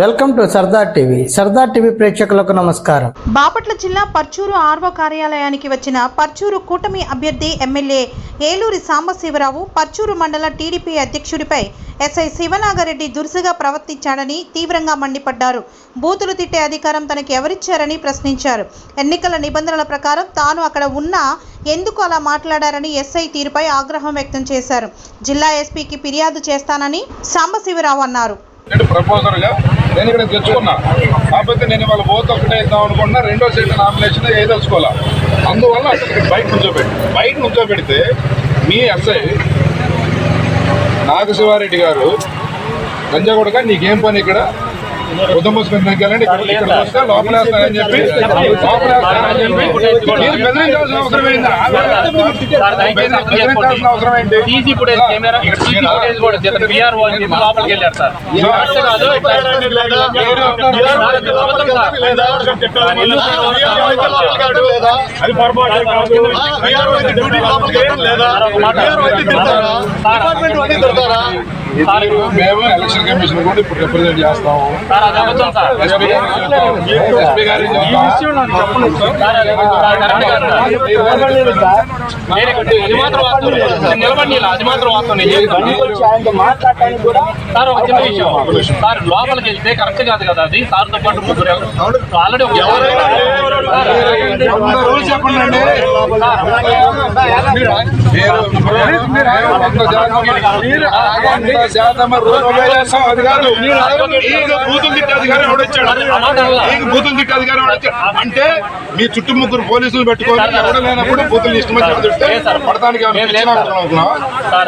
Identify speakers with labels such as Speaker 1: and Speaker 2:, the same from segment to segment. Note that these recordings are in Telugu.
Speaker 1: వెల్కమ్ టు సర్దార్ టీవీ ప్రేక్షకులకు నమస్కారం.
Speaker 2: బాపట్ల జిల్లా పర్చూరు ఆర్వో కార్యాలయానికి వచ్చిన పర్చూరు కూటమి అభ్యర్థి ఎమ్మెల్యే ఏలూరి సాంబశివరావు పర్చూరు మండల టీడీపీ అధ్యక్షుడిపై ఎస్ఐ శివనాగరెడ్డి దురుసుగా ప్రవర్తించాడని తీవ్రంగా మండిపడ్డారు. బూతులు తిట్టే అధికారం తనకు ఎవరిచ్చారని ప్రశ్నించారు. ఎన్నికల నిబంధనల ప్రకారం తాను అక్కడ ఉన్నా ఎందుకు అలా మాట్లాడారని ఎస్ఐ తీరుపై ఆగ్రహం వ్యక్తం చేశారు. జిల్లా ఎస్పీకి ఫిర్యాదు చేస్తానని సాంబశివరావు అన్నారు.
Speaker 3: ప్రపోజర్గా నేను ఇక్కడ తెచ్చుకున్నా, కాకపోతే నేను వాళ్ళ బోత్ ఒకటే ఇద్దాం అనుకున్నా, రెండో సీట్ నామినేషన్ వేయదలుచుకోవాలా. అందువల్ల అసలు బయట నుంచోబెడితే మీ ఎస్ఐ నాగశివారెడ్డి గారు గంజాగూడగా నీకేం పని ఇక్కడ ఉద్దం పోసుకుని దగ్గరండి, ఇక్కడ వస్తే లోపలేస్తానని చెప్పి మీరు బెదిరించాల్సిన అవసరం ఏంటి? బెదిరించాల్సిన అవసరం ఏంటి? మేము ఎలక్షన్ కమిషన్ కూడా ఇప్పుడు రిప్రజెంట్ చేస్తాము. ఎస్పీ గారి
Speaker 4: లోపలికి వెళ్తే కరెక్ట్ కాదు కదా, అది సార్తో పాటు ఆల్రెడీ
Speaker 3: చెప్పండి. బూతులు తిట్టే అధికారం అంటే మీ చుట్టూ ముగ్గురు పోలీసులు పెట్టుకొని ఎవరు లేనప్పుడు బూతులు ఇష్టం పడటానికి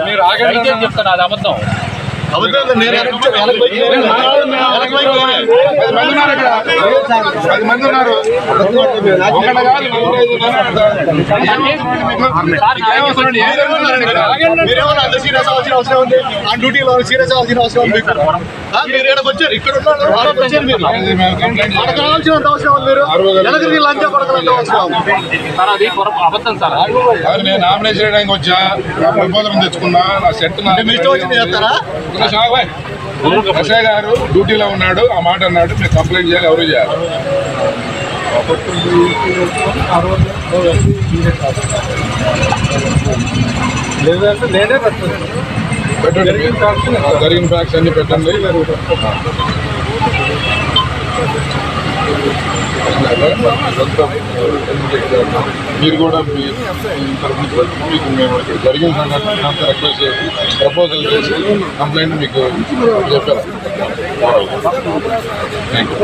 Speaker 4: మీరు ఆగండి చెప్తాను, అది అబద్ధం.
Speaker 3: మంది ఉన్నారు.
Speaker 5: డ్యూటీలో సీరియస్ అవ్వాల్సిన అవసరం ఉంది. మీరు వచ్చారు, ఇక్కడ
Speaker 4: అబద్ధం సార్.
Speaker 3: నేను నామినేషన్ చేయడానికి వచ్చా, ప్రపోజల్ తెచ్చుకున్నా, నా సెట్
Speaker 5: చేస్తారా?
Speaker 3: ఎస్ఐ గారు డ్యూటీలో ఉన్నాడు, ఆ మాట అన్నాడు, మీరు కంప్లైంట్ చేయాలి, ఎవరు చేయాలి? పెట్టండి, జరిగిన ఫ్యాక్ట్స్ అన్ని పెట్టండి. మీరు కూడా మీకు మేము జరిగిన సంఘటన అంతా రిక్వెస్ట్ చేసి ప్రపోజల్ చేసి కంప్లైంట్ మీకు చెప్పారు. Thank you.